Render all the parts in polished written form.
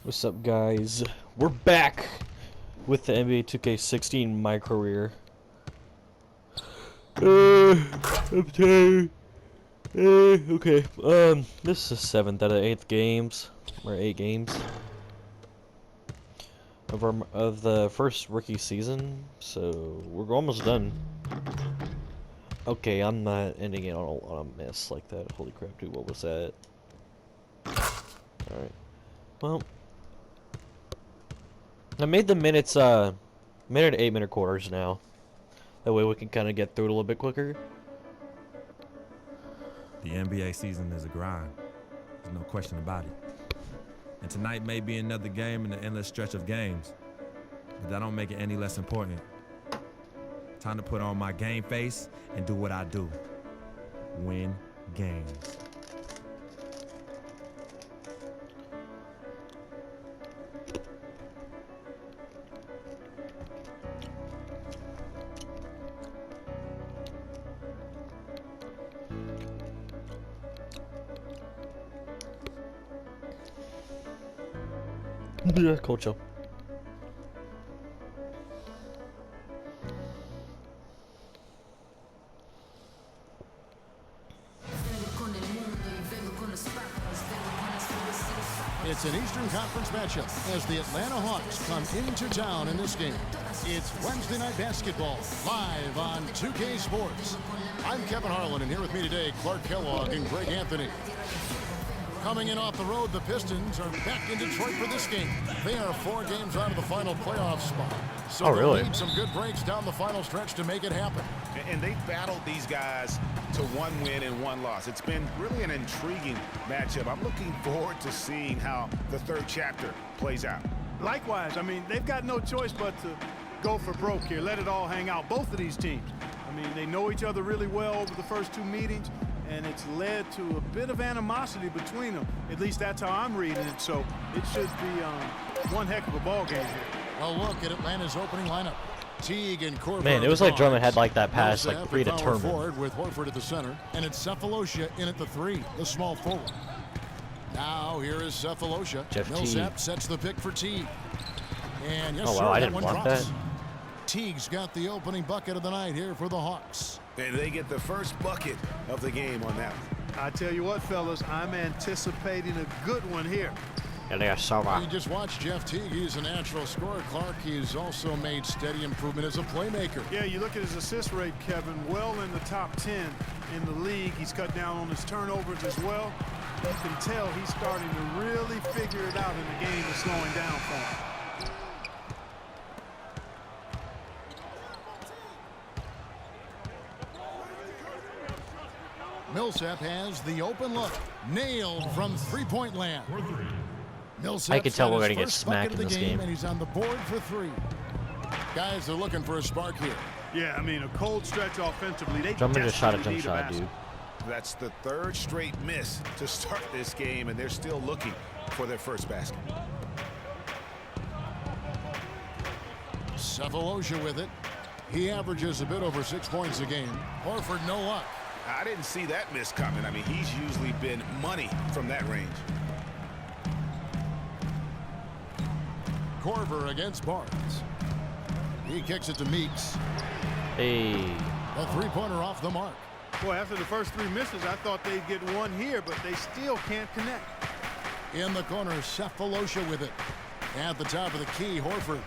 What's up, guys? We're back with the NBA 2K16 MyCareer. I'm tired. Okay. This is 7th out of 8th games, or 8 games of the first rookie season. So we're almost done. Okay, I'm not ending it on a mess like that. Holy crap, dude! What was that? All right. Well. I made the minutes, minute 8-minute quarters now. That way we can kind of get through it a little bit quicker. The NBA season is a grind. There's no question about it. And tonight may be another game in the endless stretch of games, but that don't make it any less important. Time to put on my game face and do what I do. Win games. Yeah, cool, chill. It's an Eastern Conference matchup as the Atlanta Hawks come into town in this game. It's Wednesday Night Basketball, live on 2K Sports. I'm Kevin Harlan, and here with me today, Clark Kellogg and Greg Anthony. Coming in off the road, the Pistons are back in Detroit for this game. They are 4 games out of the final playoff spot. So really? they'll need some good breaks down the final stretch to make it happen. And they've battled these guys to 1 win and 1 loss. It's been really an intriguing matchup. I'm looking forward to seeing how the 3rd chapter plays out. Likewise, I mean, they've got no choice but to go for broke here. Let it all hang out. Both of these teams. I mean, they know each other really well over the first 2 meetings, and it's led to a bit of animosity between them. At least that's how I'm reading it. So it should be one heck of a ball game here. A look at Atlanta's opening lineup. Teague and Korver. Man, it was like Drummond had like that pass like Millsap at predetermined. power forward with Horford at the center, and it's Cephalosha in at the 3, the small forward. Now here is Cephalosha. Jeff Millsap Teague. sets the pick for Teague. And yes, Oh, sir, wow, I that didn't one want drops. that. Teague's got the opening bucket of the night here for the Hawks. And they get the first bucket of the game on that one. I tell you what, fellas, I'm anticipating a good one here. You just watch Jeff Teague. He's a natural scorer, Clark. He's also made steady improvement as a playmaker. Yeah, you look at his assist rate, Kevin, well in the top 10 in the league. He's cut down on his turnovers as well. You can tell he's starting to really figure it out in the game and slowing down for him. Millsap has the open look. Nailed from three-point land. Millsap I can tell we're got gonna his get first smacked bucket in of the this game. And he's on the board for 3. Guys are looking for a spark here. Yeah, I mean, a cold stretch offensively. They Drummond just shot a desperately jump need shot, basket. dude. That's the 3rd straight miss to start this game, and they're still looking for their first basket. Cephalosha with it. He averages a bit over 6 points a game. Horford, no luck. I didn't see that miss coming. I mean, he's usually been money from that range. Korver against Barnes. He kicks it to Meeks. Hey. A 3-pointer off the mark. Boy, after the first 3 misses, I thought they'd get one here, but they still can't connect. In the corner, Cephalosha with it. At the top of the key, Horford.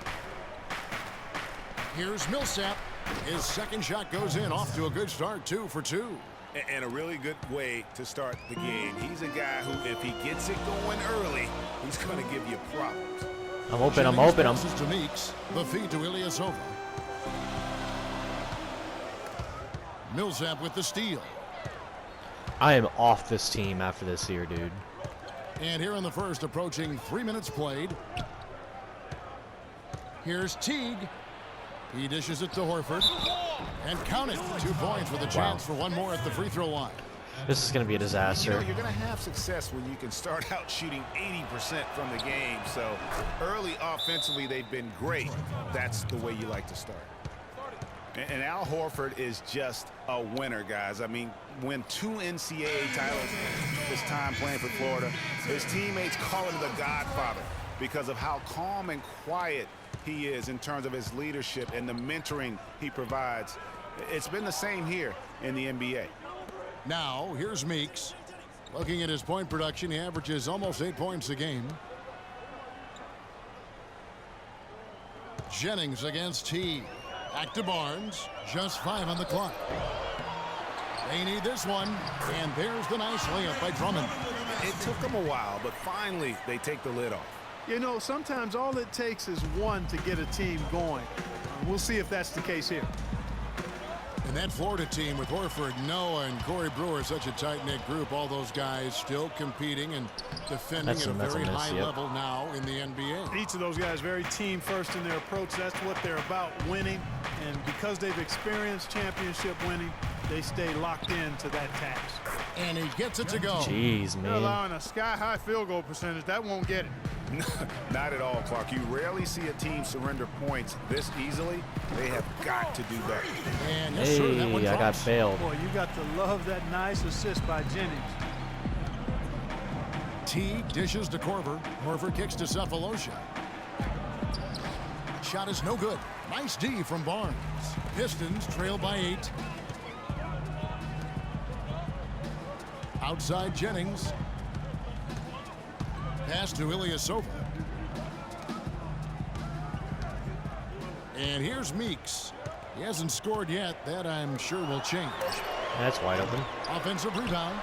Here's Millsap. His second shot goes in, off to a good start, 2 for 2. And a really good way to start the game. He's a guy who, if he gets it going early, he's going to give you problems. I'm open, I'm open, I'm... Passes to Meeks. The feed to Ilyasova. Millsap with the steal. I am off this team after this year, dude. And here in the first, approaching 3 minutes played. Here's Teague. He dishes it to Horford. And count it. 2 points with a chance for one more at the free throw line. This is going to be a disaster. You know, you're going to have success when you can start out shooting 80% from the game. So early offensively, they've been great. That's the way you like to start. And Al Horford is just a winner, guys. I mean, win 2 NCAA titles his time playing for Florida. His teammates call him the Godfather. because of how calm and quiet he is in terms of his leadership and the mentoring he provides. It's been the same here in the NBA. Now, here's Meeks. Looking at his point production, he averages almost 8 points a game. Jennings against T. Back to Barnes. Just 5 on the clock. They need this one. And there's the nice layup by Drummond. It took them a while, but finally they take the lid off. You know, sometimes all it takes is one to get a team going. We'll see if that's the case here. And that Florida team with Horford, Noah, and Corey Brewer, such a tight-knit group. All those guys still competing and defending at a very high level now in the NBA. Each of those guys very team first in their approach. That's what they're about, winning. And because they've experienced championship winning, they stay locked into that task. And he gets it to go. Jeez, man. They're allowing a sky-high field goal percentage. That won't get it. Not at all, Clark. You rarely see a team surrender points this easily. They have got to do better. And yes, sir, that one Hey, I got drops. failed. Boy, you got to love that nice assist by Jennings. T dishes to Korver. Korver kicks to Cephalosha. Shot is no good. Nice D from Barnes. Pistons trail by 8. Outside Jennings. Pass to Ilyasova. And here's Meeks. He hasn't scored yet. That, I'm sure, will change. That's wide open. Offensive rebound.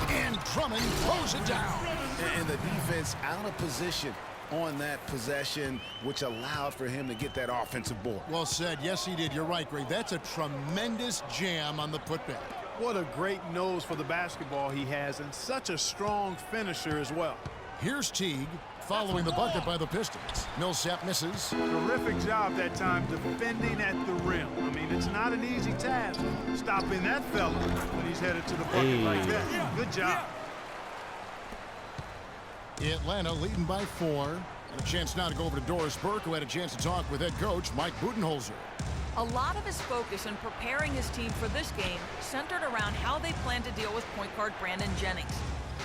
And Drummond throws it down. And the defense out of position on that possession, which allowed for him to get that offensive board. Well said. Yes, he did. You're right, Greg. That's a tremendous jam on the putback. What a great nose for the basketball he has, and such a strong finisher as well. Here's Teague following the bucket by the Pistons. Millsap misses. Terrific job that time defending at the rim. I mean, it's not an easy task stopping that fella when he's headed to the bucket like that. Good job. Atlanta leading by 4. And a chance now to go over to Doris Burke, who had a chance to talk with head coach Mike Budenholzer. A lot of his focus in preparing his team for this game centered around how they plan to deal with point guard Brandon Jennings.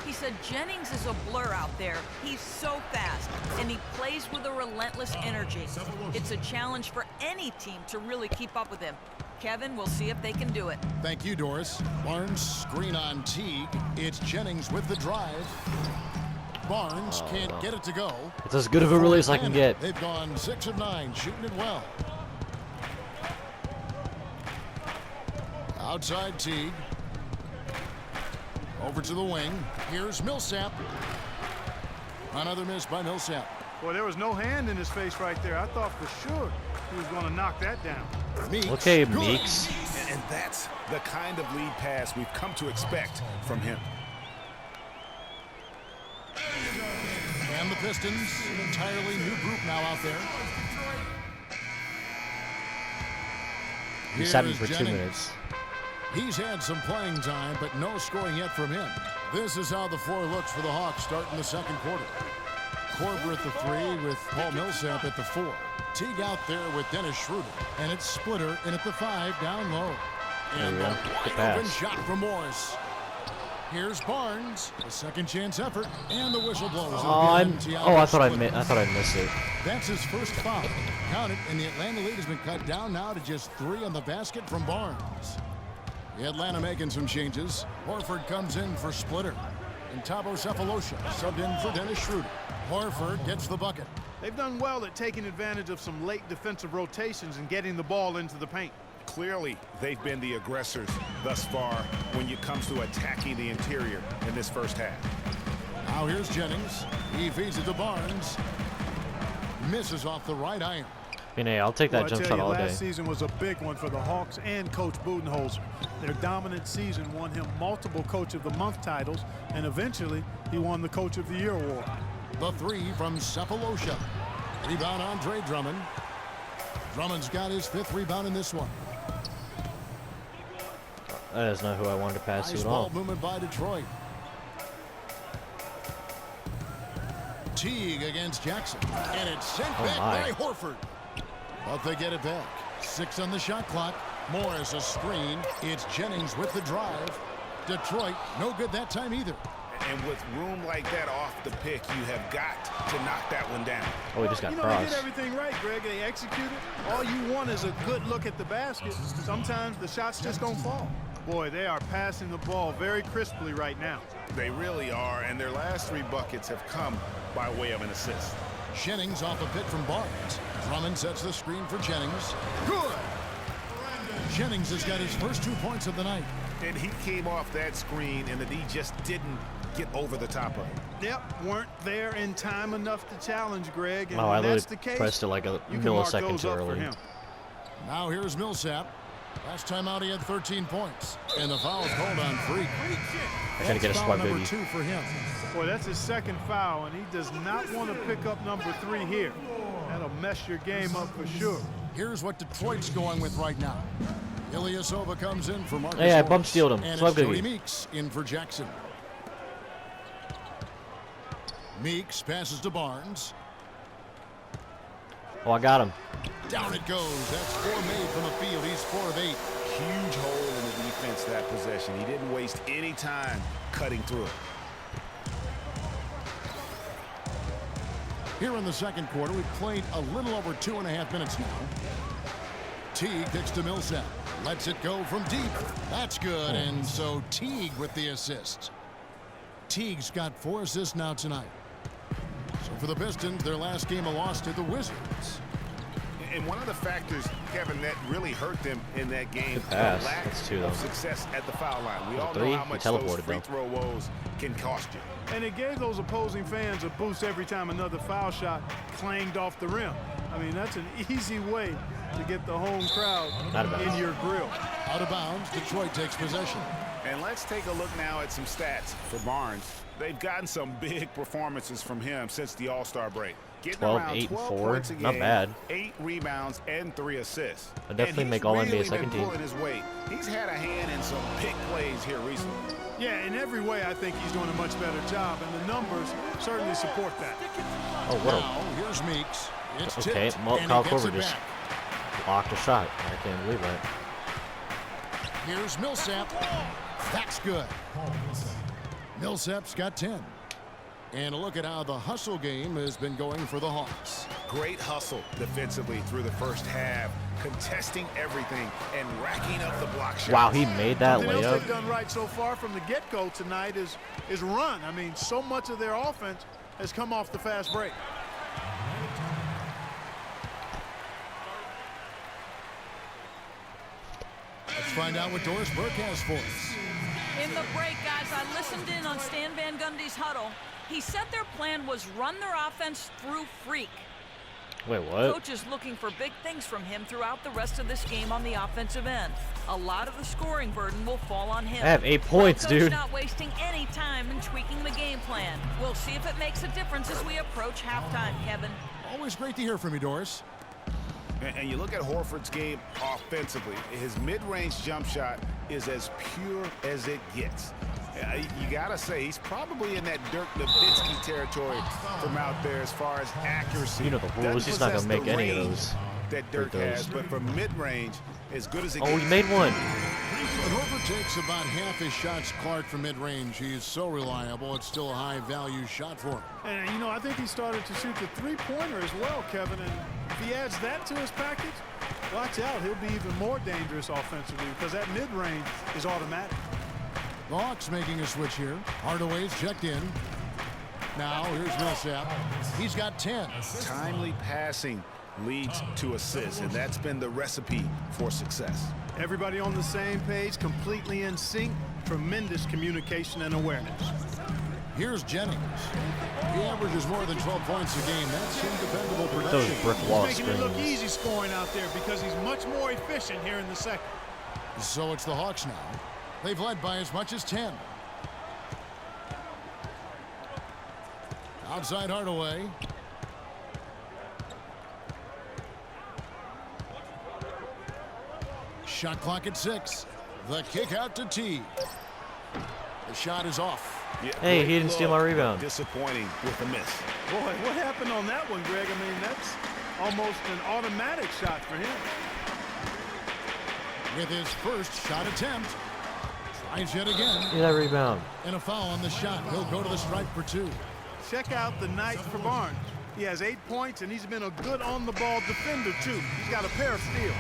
He said Jennings is a blur out there. He's so fast, and he plays with a relentless energy. It's a challenge for any team to really keep up with him. Kevin, we'll see if they can do it. Thank you, Doris. Barnes screen on Teague. It's Jennings with the drive. Barnes can't get it to go. It's as good of a release I can get. They've gone 6 of 9, shooting it well. Outside Teague. Over to the wing. Here's Millsap. Another miss by Millsap. Boy, there was no hand in his face right there. I thought for sure he was going to knock that down. Meeks. Okay, Good. Meeks. And that's the kind of lead pass we've come to expect from him. And the Pistons, an entirely new group now out there. He sat in Here's for 2 Jennings. minutes. He's had some playing time, but no scoring yet from him. This is how the floor looks for the Hawks starting the second quarter. Korver at the 3 with Paul Millsap at the 4. Teague out there with Dennis Schroeder. And it's Splitter in at the 5 down low. And There the we go. Good wide open pass. shot from Morris. Here's Barnes, a second chance effort, and the whistle blows. I thought I missed it. That's his first foul. Count it, and the Atlanta lead has been cut down now to just 3 on the basket from Barnes. The Atlanta making some changes. Horford comes in for Splitter. And Thabo Cephalosha subbed in for Dennis Schroeder. Horford gets the bucket. They've done well at taking advantage of some late defensive rotations and getting the ball into the paint. Clearly, they've been the aggressors thus far when it comes to attacking the interior in this first half. Now here's Jennings. He feeds it to Barnes. Misses off the right iron. I mean, hey, I'll take that Well, I jump tell shot you, all day. last season was a big one for the Hawks and Coach Budenholzer. Their dominant season won him multiple Coach of the Month titles, and eventually he won the Coach of the Year award. The 3 from Cephalosha. Rebound Andre Drummond. Drummond's got his 5th rebound in this one. That is not who I wanted to pass to Nice at ball all. movement by Detroit. Teague against Jackson. And it's sent back my. by Horford. But they get it back. 6 on the shot clock. Morris a screen. It's Jennings with the drive. Detroit, no good that time either. And with room like that off the pick, you have got to knock that one down. Oh, he just got They did crossed. everything right, Greg. They executed. All you want is a good look at the basket. Sometimes the shots just don't fall. Boy, they are passing the ball very crisply right now. They really are, and their last 3 buckets have come by way of an assist. Jennings off a pick from Barnes. Drummond sets the screen for Jennings. Good! Jennings has got his first 2 points of the night. And he came off that screen, and the D just didn't get over the top of it. Yep, weren't there in time enough to challenge Greg. And Oh, I when that's literally the case, pressed it like a you can mark millisecond those too up for early. him. Now here's Millsap. Last time out he had 13 points. And the foul's called on Freak. I gotta get a Foul swipe, number baby. 2 for him. Boy, that's his second foul, and he does not want to pick up number 3 here. That'll mess your game up for sure. Here's what Detroit's going with right now. Ilyasova comes in for Marcus Hey, I Morris, bump stealed him. And Swipe, it's Jody baby. Meeks in for Jackson. Meeks passes to Barnes. Oh, I got him. Down it goes. That's 4 made from the field. He's 4 of 8. Huge hole in the defense that possession. He didn't waste any time cutting through it. Here in the second quarter, we've played a little over 2.5 minutes now. Teague kicks to Millsap. Lets it go from deep. That's good. And so Teague with the assist. Teague's got 4 assists now tonight. So for the Pistons, their last game a loss to the Wizards. And one of the factors, Kevin, that really hurt them in that game, Good the pass. lack That's 2, of though. success at the foul line. We all Three? know how He much those teleported, free though. throw woes can cost you. And it gave those opposing fans a boost every time another foul shot clanged off the rim. I mean, that's an easy way to get the home crowd in your grill. Out of bounds, Detroit takes possession. And let's take a look now at some stats for Barnes. They've gotten some big performances from him since the All-Star break. Getting 12, around 8, and 12 4. points a game, Not bad. 8 rebounds, and 3 assists. I'll definitely And make he's All-NBA really second been team. pulling his weight. He's had a hand in some big plays here recently. Yeah, in every way, I think he's doing a much better job, and the numbers certainly support that. Oh, what Now, here's Meeks. It's Okay, tipped, Kyle and he gets Korver it just back. blocked a shot. I can't believe that. Here's Millsap. That's good. Millsap's got 10. And a look at how the hustle game has been going for the Hawks. Great hustle defensively through the first half, contesting everything and racking up the block shots. Wow, he made that Something else they've layup. done right so far from the get-go tonight is run. I mean, so much of their offense has come off the fast break. Let's find out what Doris Burke has for us. In the break, guys, I listened in on Stan Van Gundy's huddle. He said their plan was run their offense through Freak. Wait, what? Coach is looking for big things from him throughout the rest of this game on the offensive end. A lot of the scoring burden will fall on him. I have 8 points, Coach dude. not wasting any time in tweaking the game plan. We'll see if it makes a difference as we approach halftime, Kevin. Always great to hear from you, Doris. And you look at Horford's game offensively, his mid-range jump shot is as pure as it gets. You gotta say, he's probably in that Dirk Nowitzki territory from out there as far as accuracy. You know the rules. Doesn't He's not gonna possess make the any of range those. that free Dirk throws. has, but from mid-range, as good as it Oh, gets. he made one. When Horford takes about half his shots, Clark, from mid-range, he's so reliable. It's still a high-value shot for him. And, you know, I think he started to shoot the three-pointer as well, Kevin. And if he adds that to his package, watch out. He'll be even more dangerous offensively because that mid-range is automatic. The Hawks making a switch here. Hardaway's checked in. Now, here's Millsap. He's got 10. Timely passing leads to assists, and that's been the recipe for success. Everybody on the same page, completely in sync. Tremendous communication and awareness. Here's Jennings. He averages more than 12 points a game. That's some dependable Those production. brick wall Making it look screens. easy scoring out there because he's much more efficient here in the second. So it's the Hawks now. They've led by as much as 10. Outside Hardaway. Shot clock at 6. The kick out to T. The shot is off. Yeah, Hey, great he didn't steal look, my rebound. Disappointing with a miss. Boy, what happened on that one, Greg? I mean, that's almost an automatic shot for him. With his first shot attempt. Tries yet again. Get that rebound. And a foul on the shot. He'll go to the stripe for 2. Check out the night for Barnes. He has 8 points, and he's been a good on-the-ball defender, too. He's got a pair of steals.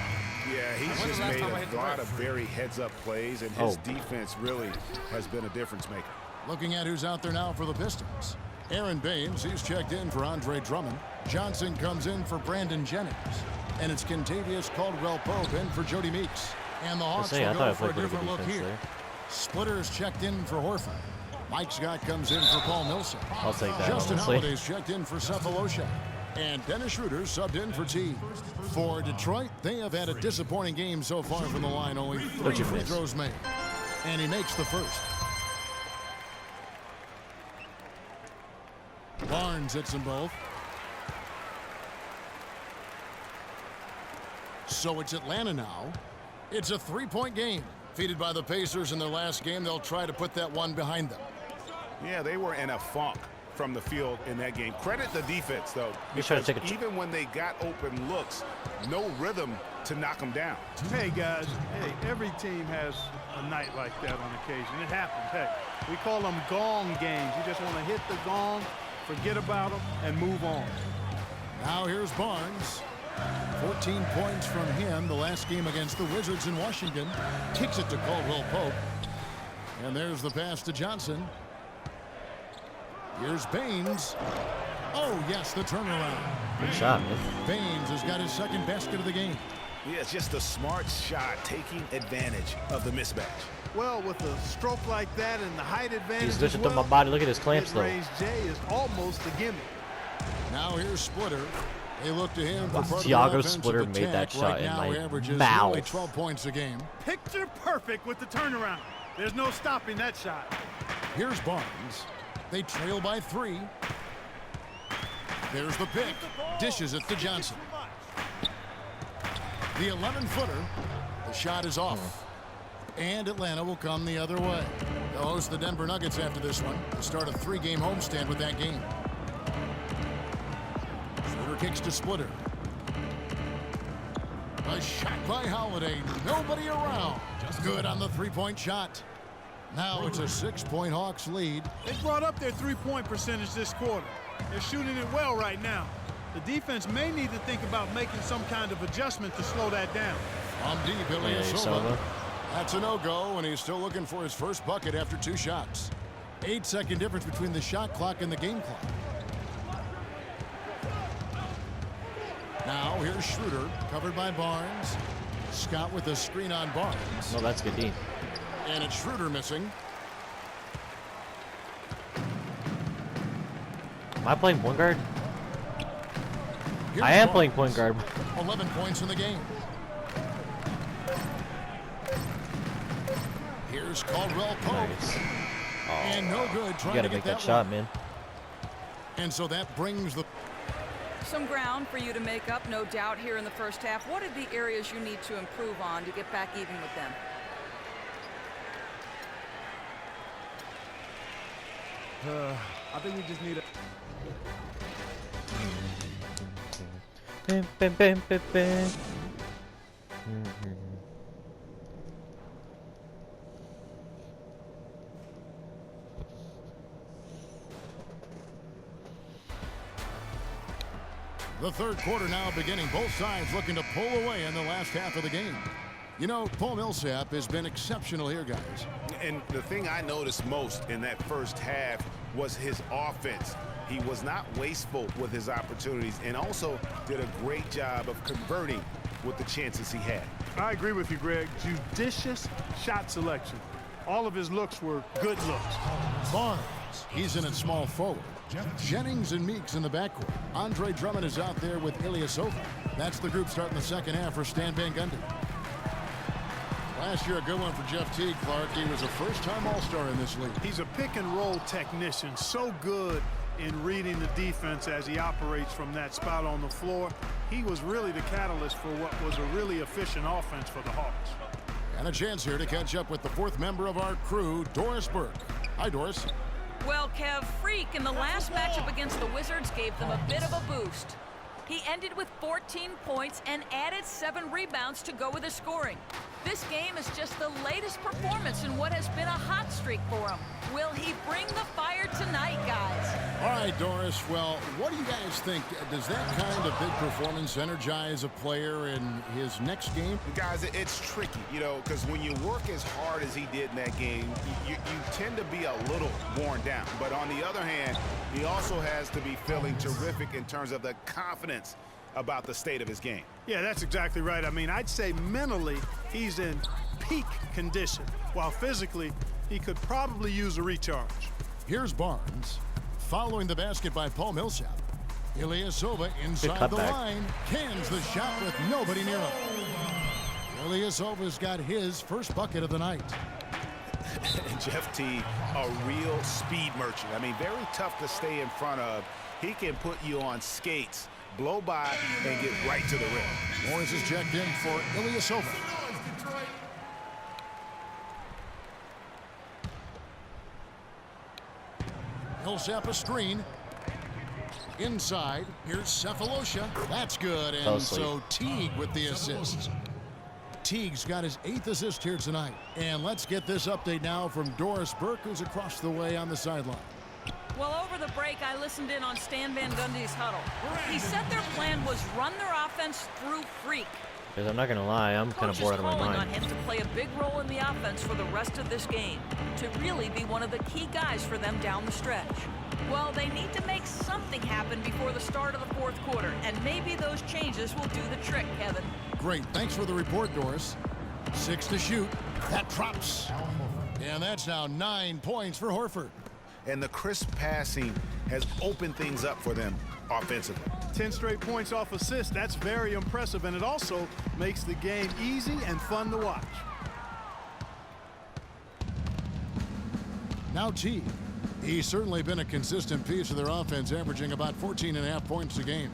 Yeah, he's just made a lot of very heads-up plays, and his defense really has been a difference maker. Looking at who's out there now for the Pistons. Aaron Baines, he's checked in for Andre Drummond. Johnson comes in for Brandon Jennings. And it's Kentavious Caldwell-Pope in for Jody Meeks. And the Hawks will go for a different look here. Splitter's checked in for Horford. Mike Scott comes in for Paul Millsap. I'll take that. Justin Holiday's checked in for Cephalosha. And Dennis Schroeder subbed in for T. For Detroit, they have had a disappointing game so far from the line. Only 3 free throws made. And he makes the first. Barnes hits them both. So it's Atlanta now. It's a 3-point game. Defeated by the Pacers in their last game, they'll try to put that one behind them. Yeah, they were in a funk from the field in that game. Credit the defense, though, because even when they got open looks, no rhythm to knock them down. Hey, guys, every team has a night like that on occasion. It happens. Hey, we call them gong games. You just want to hit the gong, forget about them, and move on. Now here's Barnes. 14 points from him the last game against the Wizards in Washington. Kicks it to Caldwell-Pope. And there's the pass to Johnson. Here's Baines. Oh, yes, the turnaround. Good shot, man. Baines has got his second basket of the game. Yeah, it's just a smart shot, taking advantage of the mismatch. Well, with a stroke like that and the height advantage, He's lifting up my body. Look at his clamps, though. Mid-range J is almost a gimme. Now here's Splitter. They look to him for part Thiago of the Splitter made that shot right in now, my averages mouth. Only 12 points a game. Picture perfect with the turnaround. There's no stopping that shot. Here's Barnes. They trail by 3. There's the pick. Dishes it to Johnson. The 11-footer. The shot is off. And Atlanta will come the other way. They'll host the Denver Nuggets after this one to start a 3-game homestand with that game. Schroeder kicks to Splitter. A shot by Holiday. Nobody around. Good on the 3-point shot. Now it's a 6-point Hawks lead. They brought up their 3-point percentage this quarter. They're shooting it well right now. The defense may need to think about making some kind of adjustment to slow that down. From deep, Ilyasova. That's a no-go, and he's still looking for his first bucket after 2 shots. 8-second difference between the shot clock and the game clock. Now here's Schroeder, covered by Barnes. Scott with a screen on Barnes. No, that's good, Dean. And it's Schroeder missing. Am I playing point guard? Here's I am Barnes. playing point guard. 11 points in the game. Here's Caldwell-Pope. Nice. And no good You trying gotta to make get that shot, man. And so that brings the... Some ground for you to make up, no doubt, here in the first half. What are the areas you need to improve on to get back even with them? I think we just need a... Bam, bam, bam, bam, bam. The third quarter now beginning. Both sides looking to pull away in the last half of the game. You know, Paul Millsap has been exceptional here, guys. And the thing I noticed most in that first half was his offense. He was not wasteful with his opportunities and also did a great job of converting with the chances he had. I agree with you, Greg. Judicious shot selection. All of his looks were good looks. Barnes, he's in at small forward. Jennings and Meeks in the backcourt. Andre Drummond is out there with Ilyasova. That's the group starting the second half for Stan Van Gundy. Last year, a good one for Jeff Teague, Clark. He was a first-time All-Star in this league. He's a pick-and-roll technician, so good in reading the defense as he operates from that spot on the floor. He was really the catalyst for what was a really efficient offense for the Hawks. And a chance here to catch up with the fourth member of our crew, Doris Burke. Hi, Doris. Well, Kev, Freak in the last matchup against the Wizards gave them a bit of a boost. He ended with 14 points and added 7 rebounds to go with his scoring. This game is just the latest performance in what has been a hot streak for him. Will he bring the fire tonight, guys? All right, Doris. Well, what do you guys think? Does that kind of big performance energize a player in his next game? Guys, it's tricky, you know, because when you work as hard as he did in that game, you tend to be a little worn down. But on the other hand, he also has to be feeling terrific in terms of the confidence about the state of his game. Yeah, that's exactly right. I mean, I'd say mentally he's in peak condition, while physically he could probably use a recharge. Here's Barnes. Following the basket by Paul Millsap. Ilyasova inside the line. Cans the shot with nobody near him. Ilyasova's got his first bucket of the night. Jeff Teague, a real speed merchant. I mean, very tough to stay in front of. He can put you on skates, blow by, and get right to the rim. Morris is checked in for Ilyasova. Millsap a screen. Inside, here's Cephalosha. That's good, and so Teague with the assist. Teague's got his 8th assist here tonight. And let's get this update now from Doris Burke, who's across the way on the sideline. Well, over the break, I listened in on Stan Van Gundy's huddle. He said their plan was run their offense through Freak. Because I'm not going to lie, I'm kind of bored out of my calling mind. on him to play a big role in the offense for the rest of this game, to really be one of the key guys for them down the stretch. Well, they need to make something happen before the start of the 4th quarter, and maybe those changes will do the trick, Kevin. Great. Thanks for the report, Doris. 6 to shoot. That drops. And that's now 9 points for Horford. And the crisp passing has opened things up for them offensively. 10 straight points off assists. That's very impressive, and it also makes the game easy and fun to watch. Now Teague. He's certainly been a consistent piece of their offense, averaging about 14.5 points a game.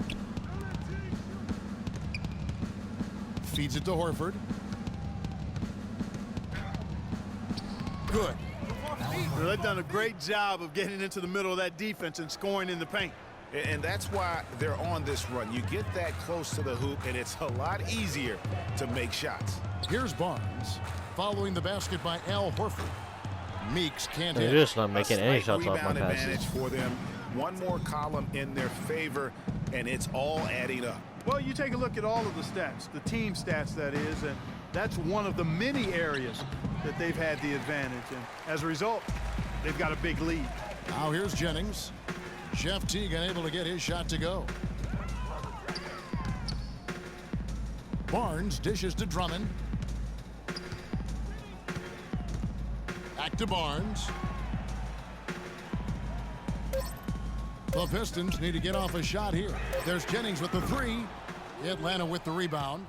Feeds it to Horford. Good. They've done a great job of getting into the middle of that defense and scoring in the paint. And that's why they're on this run. You get that close to the hoop, and it's a lot easier to make shots. Here's Barnes. Following the basket by Al Horford. Meeks can't They're hit. just not making any shots off my Rebound passes. advantage for them. One more column in their favor, and it's all adding up. Well, you take a look at all of the stats, the team stats, that is, and that's one of the many areas that they've had the advantage. And as a result, they've got a big lead. Now here's Jennings. Jeff Teague unable to get his shot to go. Barnes dishes to Drummond. Back to Barnes. The Pistons need to get off a shot here. There's Jennings with the 3. Atlanta with the rebound.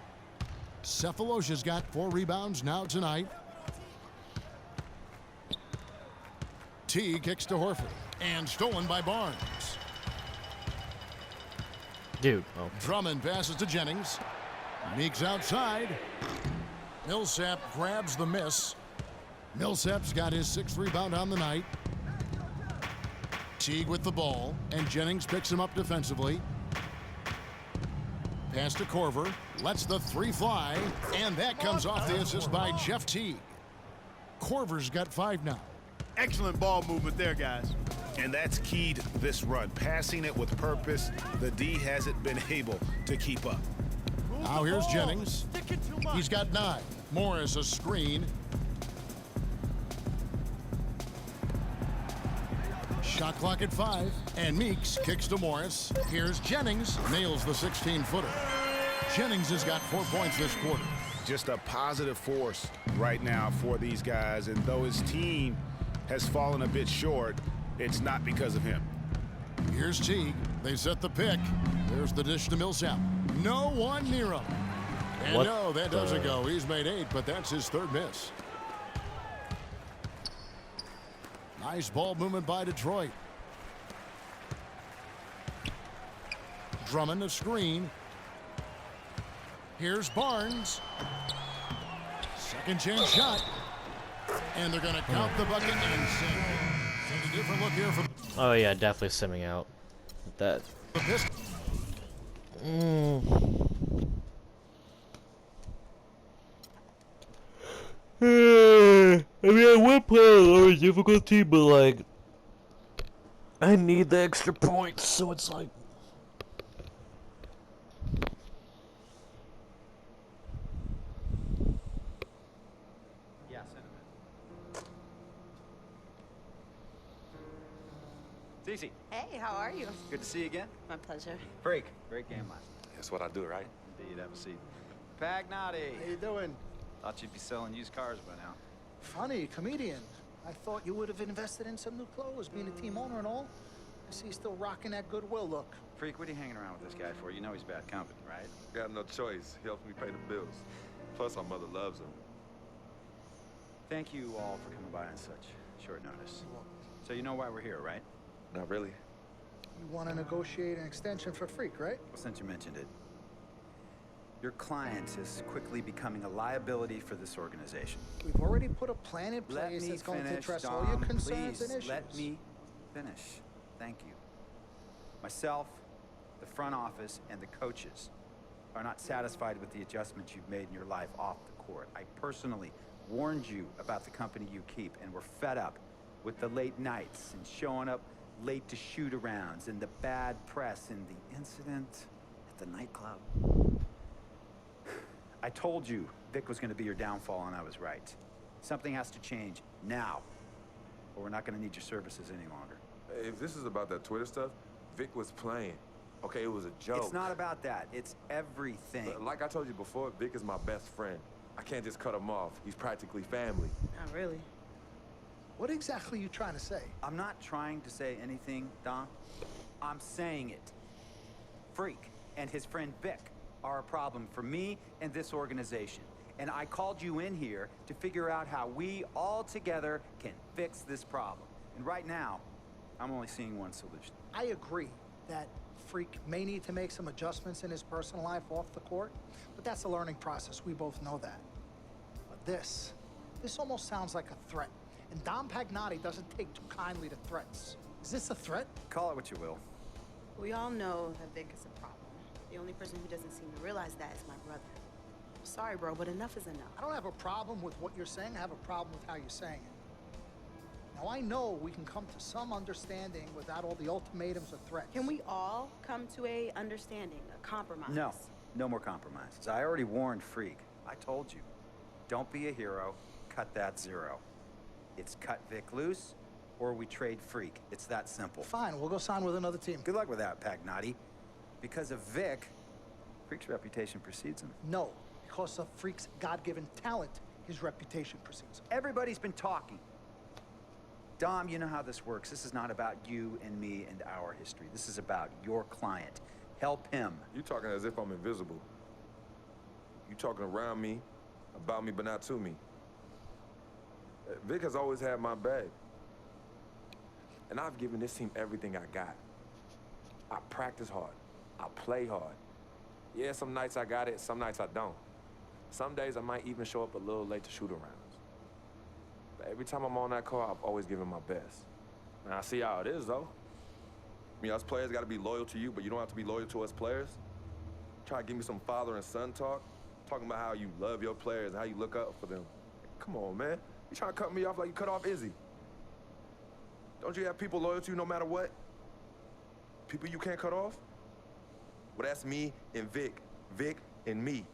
Cephalosha's got 4 rebounds now tonight. T kicks to Horford. And stolen by Barnes. Dude, oh. Drummond passes to Jennings. Meeks outside. Millsap grabs the miss. Millsap's got his 6th rebound on the night. Teague with the ball, and Jennings picks him up defensively. Pass to Korver, lets the 3 fly, and that comes off the assist by Jeff Teague. Korver's got 5 now. Excellent ball movement there, guys. And that's key to this run. Passing it with purpose. The D hasn't been able to keep up. Now here's Jennings. He's got 9. Morris a screen. Shot clock at 5. And Meeks kicks to Morris. Here's Jennings. Nails the 16-footer. Jennings has got 4 points this quarter. Just a positive force right now for these guys. And though his team has fallen a bit short, it's not because of him. Here's Teague. They set the pick. There's the dish to Millsap. No one near him. And What no, that doesn't go. He's made 8, but that's his 3rd miss. Nice ball movement by Detroit. Drummond a screen. Here's Barnes. Second chance shot. And they're going to count the bucket and send. Send a different look here for Oh yeah, definitely simming out. That. the Pistons. I mean, I would play a lower difficulty, but like, I need the extra points, so it's like. Yeah, cinnamon. Cece, Hey, how are you? good to see you again. My pleasure. Freak, great game last night. That's what I do, right? Indeed, have a seat. Pagnotti. How you doing? Thought you'd be selling used cars by now. Funny, comedian. I thought you would have invested in some new clothes, being a team owner and all. I see you still rocking that Goodwill look. Freak, what are you hanging around with this guy for? You know he's bad company, right? Got no choice. He helps me pay the bills. Plus, our mother loves him. Thank you all for coming by on such short notice. So you know why we're here, right? Not really. You want to negotiate an extension for Freak, right? Well, since you mentioned it, your client is quickly becoming a liability for this organization. We've already put a plan in Let place me that's going to finish, address all your Dom, concerns please. and issues. Let me finish. Thank you. Myself, the front office, and the coaches are not satisfied with the adjustments you've made in your life off the court. I personally warned you about the company you keep, and we're fed up with the late nights and showing up late to shoot-arounds and the bad press and the incident at the nightclub. I told you Vic was going to be your downfall, and I was right. Something has to change now, or we're not going to need your services any longer. If this is about that Twitter stuff, Vic was playing. Okay, it was a joke. It's not about that. It's everything. But like I told you before, Vic is my best friend. I can't just cut him off. He's practically family. Not really. What exactly are you trying to say? I'm not trying to say anything, Dom. I'm saying it. Freak and his friend Vic are a problem for me and this organization. And I called you in here to figure out how we all together can fix this problem. And right now, I'm only seeing one solution. I agree that Freak may need to make some adjustments in his personal life off the court, but that's a learning process. We both know that. But this almost sounds like a threat. And Dom Pagnotti doesn't take too kindly to threats. Is this a threat? Call it what you will. We all know that Vic is a problem. The only person who doesn't seem to realize that is my brother. I'm sorry, bro, but enough is enough. I don't have a problem with what you're saying. I have a problem with how you're saying it. Now, I know we can come to some understanding without all the ultimatums or threats. Can we all come to a understanding, a compromise? No, no more compromises. I already warned Freak. I told you. Don't be a hero. Cut that zero. It's cut Vic loose, or we trade Freak. It's that simple. Fine, we'll go sign with another team. Good luck with that, Pagnotti. Because of Vic, Freak's reputation precedes him. No, because of Freak's God-given talent, his reputation precedes him. Everybody's been talking. Dom, you know how this works. This is not about you and me and our history. This is about your client. Help him. You talking as if I'm invisible. You talking around me, about me, but not to me. Vic has always had my back. And I've given this team everything I got. I practice hard. I play hard. Yeah, some nights I got it, some nights I don't. Some days I might even show up a little late to shoot arounds. But every time I'm on that court, I've always given my best. And I see how it is, though. I mean, us players got to be loyal to you, but you don't have to be loyal to us players. Try to give me some father and son talk, talking about how you love your players and how you look up for them. Come on, man. You trying to cut me off like you cut off Izzy. Don't you have people loyal to you no matter what? People you can't cut off? Well, that's me and Vic. Vic and me.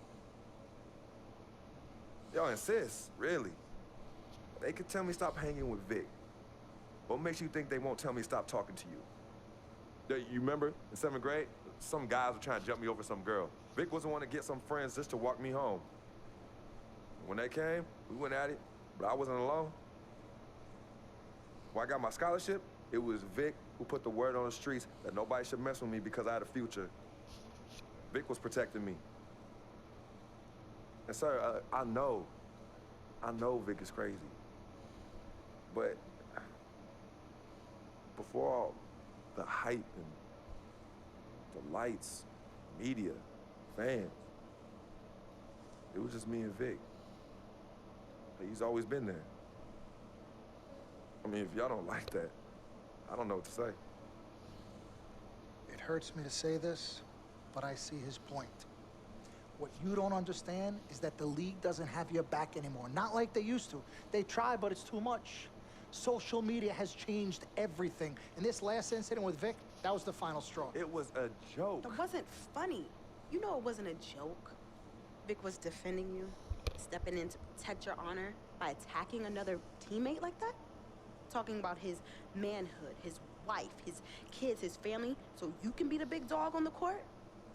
Y'all insist, really. They could tell me stop hanging with Vic. What makes you think they won't tell me stop talking to you? You remember in 7th grade? Some guys were trying to jump me over some girl. Vic wasn't want to get some friends just to walk me home. When they came, we went at it, but I wasn't alone. When I got my scholarship, it was Vic who put the word on the streets that nobody should mess with me because I had a future. Vic was protecting me. And sir, I know Vic is crazy. But before all the hype and the lights, media, fans, it was just me and Vic. He's always been there. I mean, if y'all don't like that, I don't know what to say. It hurts me to say this, but I see his point. What you don't understand is that the league doesn't have your back anymore. Not like they used to. They try, but it's too much. Social media has changed everything. And this last incident with Vic, that was the final straw. It was a joke. That wasn't funny. You know it wasn't a joke. Vic was defending you, stepping in to protect your honor by attacking another teammate like that? Talking about his manhood, his wife, his kids, his family, so you can be the big dog on the court?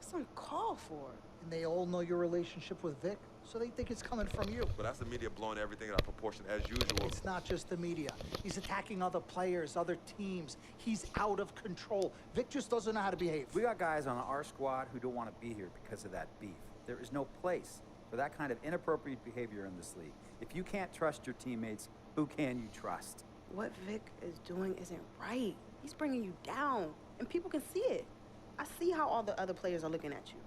That's uncalled for. And they all know your relationship with Vic, so they think it's coming from you. But that's the media blowing everything out of proportion as usual. It's not just the media. He's attacking other players, other teams. He's out of control. Vic just doesn't know how to behave. We got guys on our squad who don't want to be here because of that beef. There is no place for that kind of inappropriate behavior in this league. If you can't trust your teammates, who can you trust? What Vic is doing isn't right. He's bringing you down, and people can see it. I see how all the other players are looking at you.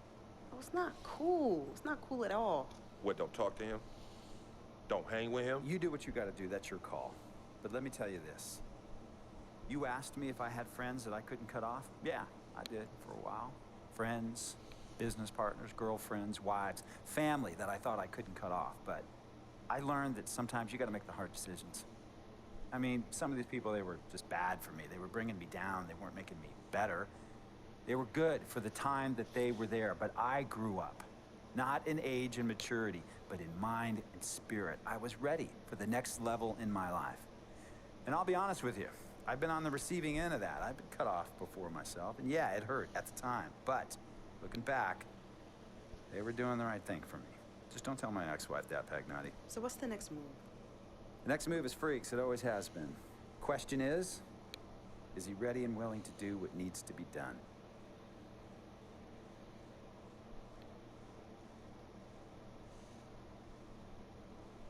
Oh, it's not cool. It's not cool at all. What, don't talk to him? Don't hang with him? You do what you got to do. That's your call. But let me tell you this. You asked me if I had friends that I couldn't cut off? Yeah, I did for a while. Friends, business partners, girlfriends, wives, family that I thought I couldn't cut off. But I learned that sometimes you got to make the hard decisions. I mean, some of these people, they were just bad for me. They were bringing me down. They weren't making me better. They were good for the time that they were there, but I grew up. Not in age and maturity, but in mind and spirit. I was ready for the next level in my life. And I'll be honest with you, I've been on the receiving end of that. I've been cut off before myself, and yeah, it hurt at the time. But looking back, they were doing the right thing for me. Just don't tell my ex-wife that, Pagnotti. So what's the next move? The next move is Freaks. It always has been. Question is he ready and willing to do what needs to be done?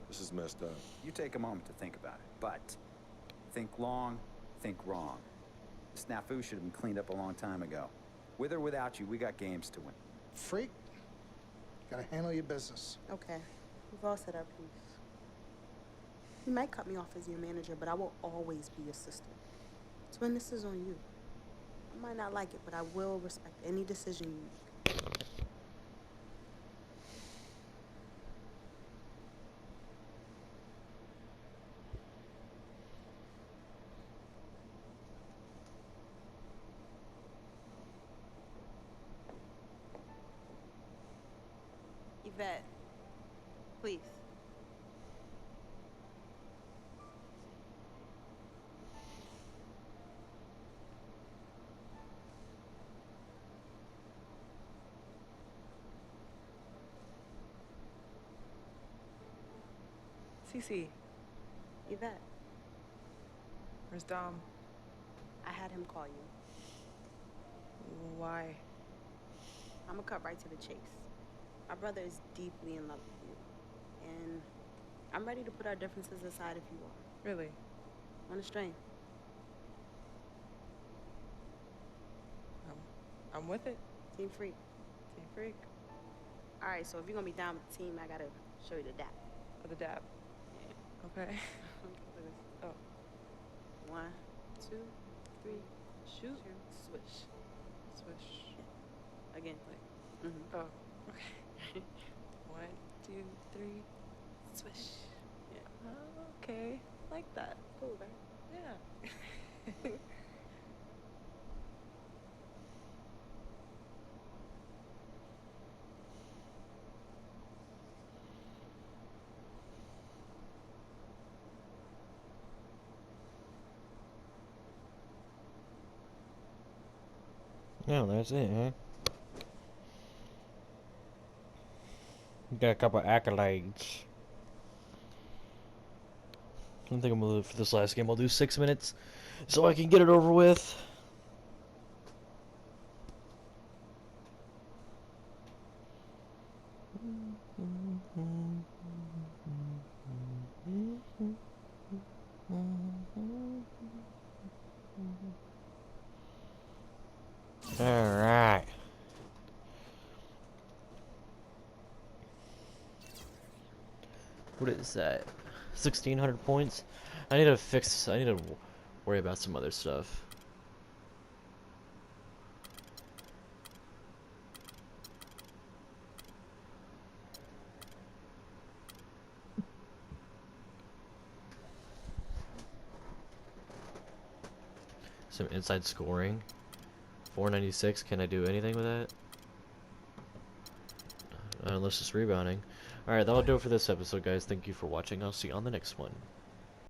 This is messed up. You take a moment to think about it, but think long, think wrong. The snafu should have been cleaned up a long time ago. With or without you, we got games to win. Freak, gotta handle your business. Okay, we've all said our piece. You might cut me off as your manager, but I will always be your sister. Twin, this is on you. I might not like it, but I will respect any decision you make. Yvette, please. Cece, Yvette, where's Dom? I had him call you. Why? I'm gonna cut right to the chase. My brother is deeply in love with you, and I'm ready to put our differences aside if you are. Really? On a string. I'm with it. Team Freak. Team Freak. All right, so if you're gonna be down with the team, I gotta show you the dap. For the dab. Okay. Oh. 1, 2, 3, Shoot. swish. Swish. Again. Like. Oh. Okay. 1, 2, 3. Swish. Yeah. Oh, okay. Like that. Cool, right? Yeah. Yeah, that's it, huh? Got a couple accolades. I think I'm gonna for this last game. I'll do 6 minutes so I can get it over with. Alright. What is that? 1,600 points? I need to worry about some other stuff. Some inside scoring. 496. Can I do anything with that? Unless it's rebounding. Alright, that'll do it for this episode, guys. Thank you for watching. I'll see you on the next one.